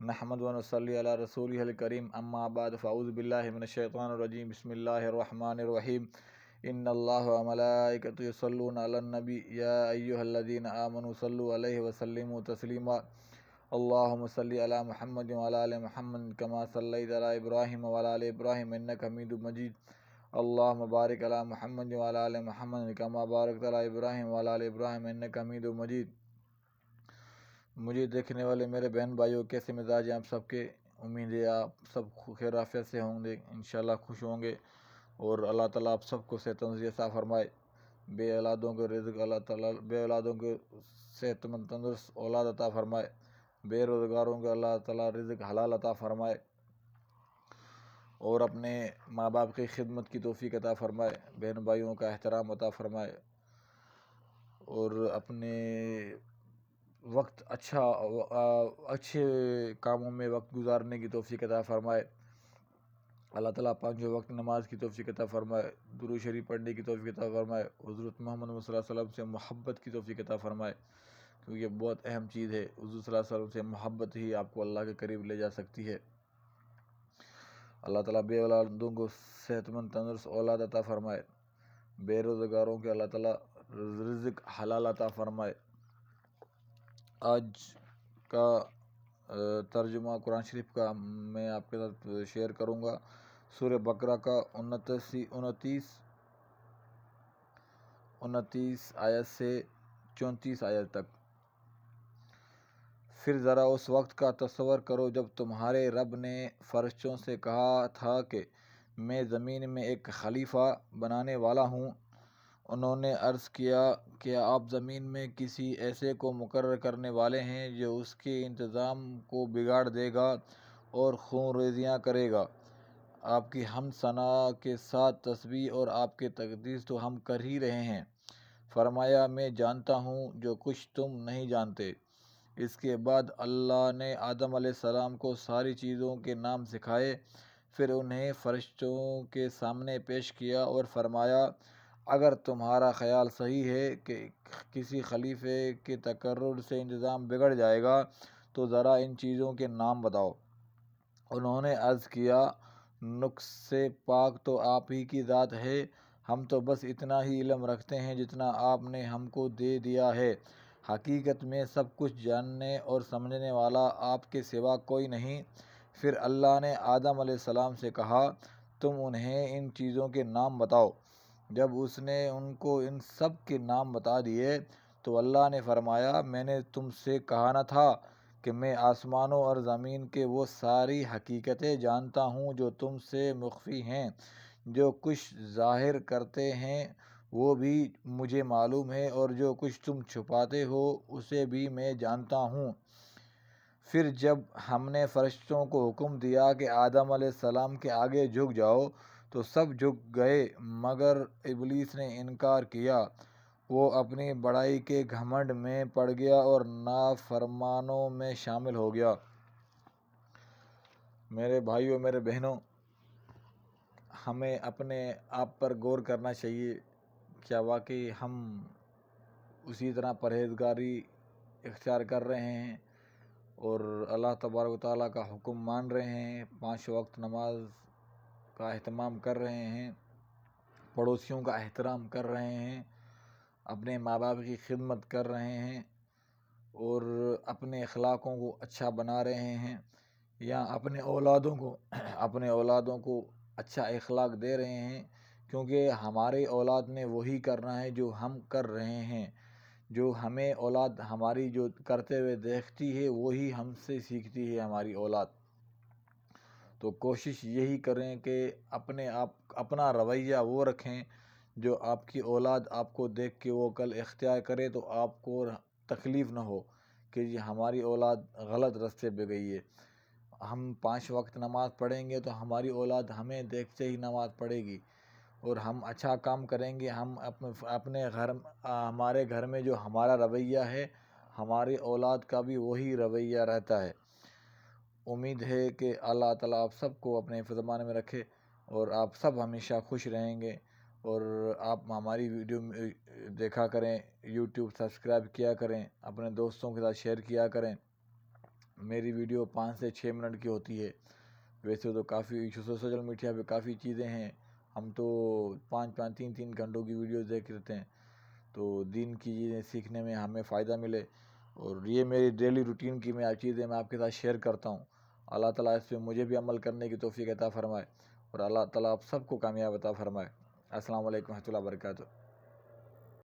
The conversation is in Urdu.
نحمد و نصلی علی رسولہ الکریم اما بعد فاعوذ باللہ من الشیطان الرجیم بسم اللہ الرحمن الرحیم ان اللہ و ملائکۃ یصلون علی النبی یا ایھا الذین آمنوا صلوا علیہ وسلموا تسلیما اللہم صلی علی محمد وعلی آل محمد کما صلیت علی ابراہیم وعلی آل ابراہیم انک حمید مجید اللہم بارک علی محمد وعلی آل محمد کما بارکت علی ابراہیم وعلی آل ابراہیم انک حمید مجید۔ مجھے دیکھنے والے میرے بہن بھائیوں، کیسے مزاج ہیں آپ سب کے؟ امید ہے آپ سب خیر عافیت سے ہوں گے، انشاءاللہ خوش ہوں گے، اور اللہ تعالیٰ آپ سب کو صحت تندرستی عطا فرمائے۔ بے اولادوں کو رزق اللہ تعالیٰ، بے اولادوں کو صحت مند تندرست اولاد عطا فرمائے، بے روزگاروں کو اللہ تعالیٰ رزق حلال عطا فرمائے، اور اپنے ماں باپ کی خدمت کی توفیق عطا فرمائے، بہن بھائیوں کا احترام عطا فرمائے، اور اپنے وقت اچھے کاموں میں وقت گزارنے کی توفیق عطا فرمائے۔ اللہ تعالیٰ پانچوں وقت نماز کی توفیق عطا فرمائے، درود شریف پڑھنے کی توفیق عطا فرمائے، حضرت محمد صلی اللہ علیہ وسلم سے محبت کی توفیق عطا فرمائے، کیونکہ یہ بہت اہم چیز ہے۔ حضور صلی اللہ علیہ وسلم سے محبت ہی آپ کو اللہ کے قریب لے جا سکتی ہے۔ اللہ تعالیٰ بے اولادوں کو صحت مند تندرست اولاد عطا فرمائے، بے روزگاروں کے اللہ تعالیٰ رزق حلال عطا فرمائے۔ آج کا ترجمہ قرآن شریف کا میں آپ کے ساتھ شیئر کروں گا، سورہ بقرہ کا 29 آیت سے 34 آیت تک۔ پھر ذرا اس وقت کا تصور کرو جب تمہارے رب نے فرشتوں سے کہا تھا کہ میں زمین میں ایک خلیفہ بنانے والا ہوں۔ انہوں نے عرض کیا، کیا آپ زمین میں کسی ایسے کو مقرر کرنے والے ہیں جو اس کے انتظام کو بگاڑ دے گا اور خون ریزیاں کرے گا؟ آپ کی حمد ثنا کے ساتھ تسبیح اور آپ کے تقدیس تو ہم کر ہی رہے ہیں۔ فرمایا، میں جانتا ہوں جو کچھ تم نہیں جانتے۔ اس کے بعد اللہ نے آدم علیہ السلام کو ساری چیزوں کے نام سکھائے، پھر انہیں فرشتوں کے سامنے پیش کیا اور فرمایا، اگر تمہارا خیال صحیح ہے کہ کسی خلیفے کے تقرر سے انتظام بگڑ جائے گا تو ذرا ان چیزوں کے نام بتاؤ۔ انہوں نے عرض کیا، نقص سے پاک تو آپ ہی کی ذات ہے، ہم تو بس اتنا ہی علم رکھتے ہیں جتنا آپ نے ہم کو دے دیا ہے۔ حقیقت میں سب کچھ جاننے اور سمجھنے والا آپ کے سوا کوئی نہیں۔ پھر اللہ نے آدم علیہ السلام سے کہا، تم انہیں ان چیزوں کے نام بتاؤ۔ جب اس نے ان کو ان سب کے نام بتا دیے تو اللہ نے فرمایا، میں نے تم سے کہا نہ تھا کہ میں آسمانوں اور زمین کے وہ ساری حقیقتیں جانتا ہوں جو تم سے مخفی ہیں؟ جو کچھ ظاہر کرتے ہیں وہ بھی مجھے معلوم ہے، اور جو کچھ تم چھپاتے ہو اسے بھی میں جانتا ہوں۔ پھر جب ہم نے فرشتوں کو حکم دیا کہ آدم علیہ السلام کے آگے جھک جاؤ تو سب جھک گئے مگر ابلیس نے انکار کیا۔ وہ اپنی بڑائی کے گھمنڈ میں پڑ گیا اور نافرمانوں میں شامل ہو گیا۔ میرے بھائیوں، میرے بہنوں، ہمیں اپنے آپ پر غور کرنا چاہیے، کیا واقعی ہم اسی طرح پرہیزگاری اختیار کر رہے ہیں اور اللہ تبارک و تعالیٰ کا حکم مان رہے ہیں، 5 وقت نماز کا اہتمام کر رہے ہیں، پڑوسیوں کا احترام کر رہے ہیں، اپنے ماں باپ کی خدمت کر رہے ہیں، اور اپنے اخلاقوں کو اچھا بنا رہے ہیں، یا اپنے اولادوں کو اچھا اخلاق دے رہے ہیں، کیونکہ ہماری اولاد نے وہی کرنا ہے جو ہم کر رہے ہیں۔ جو ہمیں اولاد ہماری جو کرتے ہوئے دیکھتی ہے وہی ہم سے سیکھتی ہے ہماری اولاد۔ تو کوشش یہی کریں کہ اپنا رویہ وہ رکھیں جو آپ کی اولاد آپ کو دیکھ کے وہ کل اختیار کرے تو آپ کو تکلیف نہ ہو کہ یہ ہماری اولاد غلط راستے پہ گئی ہے۔ ہم 5 وقت نماز پڑھیں گے تو ہماری اولاد ہمیں دیکھتے ہی نماز پڑھے گی، اور ہم اچھا کام کریں گے، ہمارے گھر میں جو ہمارا رویہ ہے ہماری اولاد کا بھی وہی رویہ رہتا ہے۔ امید ہے کہ اللہ تعالیٰ آپ سب کو اپنے حفظ امان میں رکھے اور آپ سب ہمیشہ خوش رہیں گے، اور آپ ہماری ویڈیو دیکھا کریں، یوٹیوب سبسکرائب کیا کریں، اپنے دوستوں کے ساتھ شیئر کیا کریں۔ میری ویڈیو 5 سے 6 منٹ کی ہوتی ہے. ویسے تو کافی سوشل میڈیا پہ کافی چیزیں ہیں، ہم تو 3 گھنٹوں کی ویڈیوز دیکھ لیتے ہیں. تو دین کی چیزیں سیکھنے میں ہمیں فائدہ ملے، اور یہ میری ڈیلی روٹین کی میں چیزیں میں آپ کے ساتھ شیئر کرتا ہوں. اللہ تعالیٰ اس پہ مجھے بھی عمل کرنے کی توفیق عطا فرمائے، اور اللہ تعالیٰ آپ سب کو کامیاب عطا فرمائے. السلام علیکم و رحمۃ اللہ وبرکاتہ.